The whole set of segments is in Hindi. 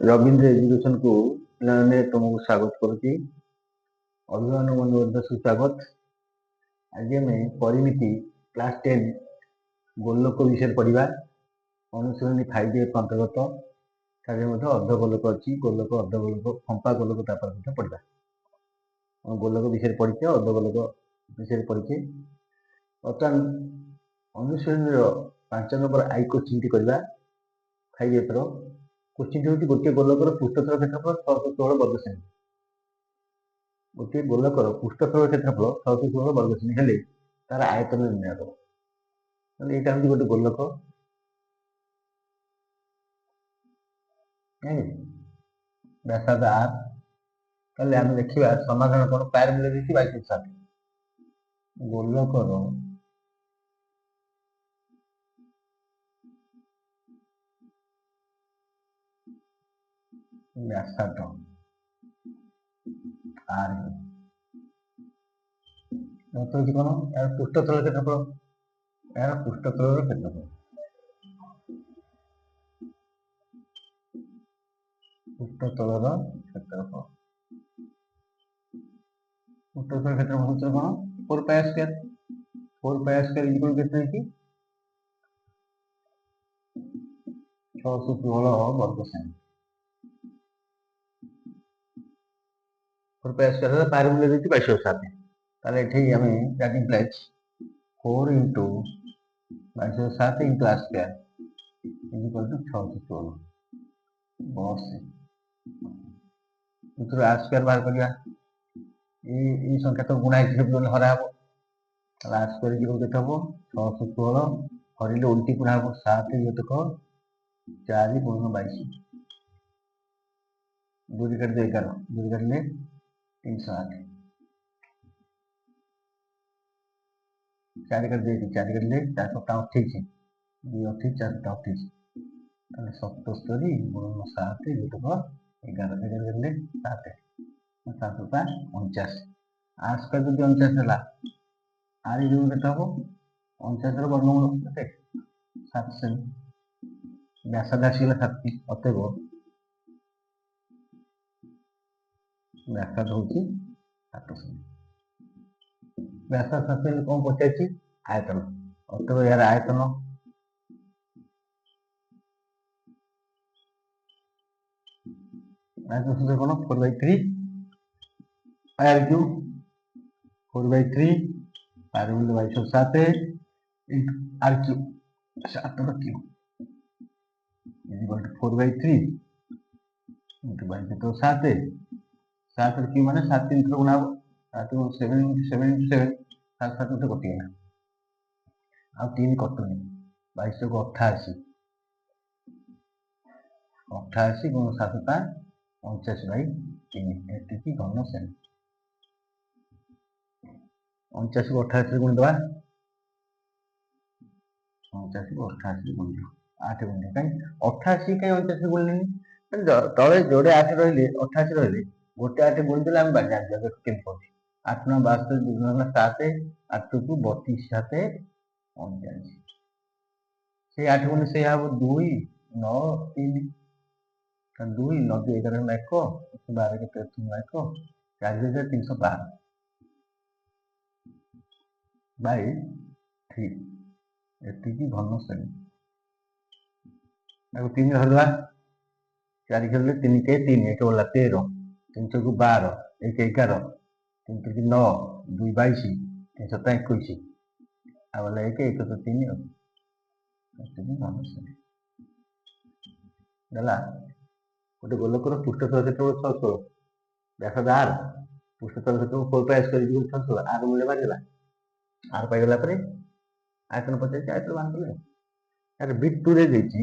रविंद्र एजुकेशन को पिलाने तुमको स्वागत करुच्ची। अभिमान मन सुस्वागत। आज आम परिमिति क्लास 10 गोलोक विषय पढ़ा। अनुशीलनी 5 अंतर्गत अर्धगोलोक अच्छी गोलोक अर्धगोलोक फंपा गोलोक पढ़ा। गोलोक विषय पढ़ी अर्धगोलोक विषय पढ़ी। बर्तमान अनुशीलनी 5 नंबर आई क्वेश्चन टी करवा। 5 क्वेश्चन हूँ गोटे गोलकर पृष्ठतल क्षेत्रफल 616 वर्ग सेमी। गोटे गोलकर पृष्ठतल क्षेत्रफल 616 वर्ग सेमी हेले तार आयतन निर्णय कर। यहाँ हूँ गोटे गोलक व्यासार्ध आर। ताले आम देखा समाधान कौन पायर मूल्य देखिए 2260। गोलकर व्यासार्ध आर मतलब कौन यार पृष्ठतल क्षेत्रफल यार पृष्ठतल क्षेत्रफल पृष्ठतल क्षेत्रफल पृष्ठतल क्षेत्रफल हूँ कौन 4 pi square 4 pi square equal केते कि 616 वर्ग सेमी। 4 पाई स्क्वायर पायर मूल्य देती 2260। ताले एठी हमें that implies 4 into 2260 into r square is equal to 616 बस इथरो r square बाहर करिया। ई संख्या तो गुणा हिसाब से हरा हबो। ताले r square इक्वल केते हबो 616 हरिले उल्टी गुणा हबो 7 ये तक 4 पूर्ण 22 दूरी कर दे 11 दूरी कर ले 308 4 कर दे 4 कर ले 428 2 28 428 ताले 77 गुणन 7 ये तक 11 कर ले 7 7 5 49 r स्क्वायर जदि 49 हला r इक्वल केते हबो 49 रो वर्गमूल केते 7 सेमी। व्यासार्ध आसीगला 7 अतएव व्यासार्ध होची 7 सेमी। व्यासार्ध 7 सेमी कौन पचाची आयतन अतएव यार आयतन सूत्र कौन 4/3 पायर क्यू 4/3 पायर मूल्य 2207 r cube 7 cube is equal to 4/3 into 2207 7 cube माने 7 3 गुणा 7 7 7 7 7 7 से कटि गला आ 3 कटुनी 22 को 88 88 गुण 7 ता 49/3 एटी घन सेमी। 49 को 88 गुण दवा 49 को 88 गुण 8 गुण कहीं 88 कहीं 49 गुण नहीं तले जोड़े 8 रहिले 88 रहिले गोटे 8 गुण देले हम बाजा जब केन पड़ी 8 9 72 2 9 7 8 को 32 7 49 से 8 गुण से हम 2 9 3 2 9 11 में 1 12 के 3 में 1 4312 बाय 3 एटी घन सेमी। ताको 3 धरवा 4 खेलले 3 के 3 एक बोला 13 3 को 12 1 11 3 की 9 2 22 3 7 21 आ बोला 1 1 तो 3 एटी घन सेमी दला गोटे गोलकर पृष्ठतल क्षेत्रफल 616 व्यासार्ध r पृष्ठतल क्षेत्रफल 4 पाई स्क्वायर इक्वल 616 r मूल्य बाहर गला r पाई गला परे आयतन 50 आयतन बाहर कले यार बिट 2 रे देछि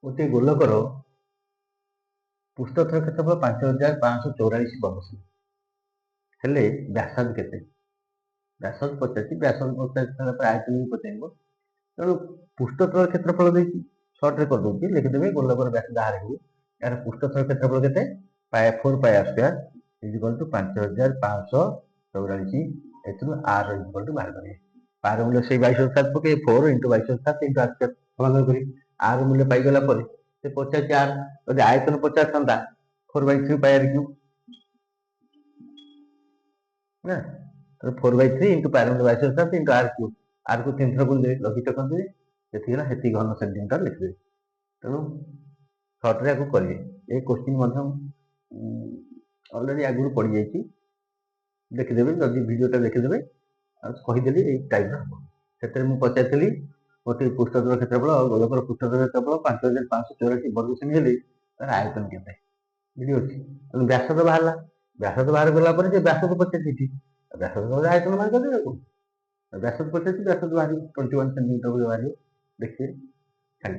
गोटे गोलकर पृष्ठतल क्षेत्रफल 5544 वर्ग सेमी हेले व्यासार्ध केते व्यासार्ध 50 व्यासार्ध 50 पर आयतन भी पचाइबो तेणु पृष्ठतल क्षेत्रफल देछि शॉर्ट रे कर दोछि लिखि देबे गोलकर व्यासार्ध आर हो यार पृष्ठतल क्षेत्रफल केते pi 4 pi square is equal to 5544 एथु r इक्वल टू बाहर करिए पार मूल्य से 2207 पके 4 into 2207 into r स्क्वायर समाधान करी r मूल्य पाई गला पर ସେ ପଚାରୁଛି ଆର ଯଦି ଆୟତନ ପଚାରିଥାନ୍ତା 4/3 ପାଇ ଆର କ୍ୟୁବ୍ ନା, 4/3 ଇଣ୍ଟୁ ପାଇର ବାଇଶ ଇଣ୍ଟୁ ଆର କ୍ୟୁବ୍, ଆରକୁ 3 ଥର ବୁଲିଦେବେ, ଲଘିତ କରିଦେବେ, ସେତିକି ହେଲା ସେତିକି ଘନ ସେଣ୍ଟିମିଟର ଲେଖିଦେବେ। ତେଣୁ ସର୍ଟରେ ଆକୁ କରିବେ। ଏ କୋଶ୍ଚିନ୍ ମଧ୍ୟ ଅଲରେଡି ଆଗରୁ ପଡ଼ିଯାଇଛି, ଦେଖିଦେବେ, ଯଦି ଭିଡ଼ିଓଟା ଦେଖିଦେବେ ଆଉ କହିଦେଲି ଏଇ ଟାଇପ୍ର ହେବ। ସେଥିରେ ମୁଁ ପଚାରିଥିଲି ଗୋଟିଏ ପୃଷ୍ଠତଳ କ୍ଷେତ୍ରଫଳ ଆଉ ଗୋଲକର ପୃଷ୍ଠତଳ କ୍ଷେତ୍ରଫଳ 5584 ବର୍ଗ ସେମି ହେଲେ ତାର ଆୟତନ କେତେ, ବୁଝି ଅଛି। ତେଣୁ ବ୍ୟାସ ତ ବାହାରିଲା, ବ୍ୟାସ ତ ବାହାର କଲା ପରେ ଯେ ବ୍ୟାସ ତ ପଚାରିଛି ଏଠି, ବ୍ୟାସ ତ ଆୟତନ ବାହାର କରିଦେବେ। ବ୍ୟାସ ତ ପଚାରିଛି, ବ୍ୟାସ ତ ବାହାରିବ 21 ସେଣ୍ଟିମିଟର ଭଳି ବାହାରିବ, ଦେଖିବେ ଖାଲି।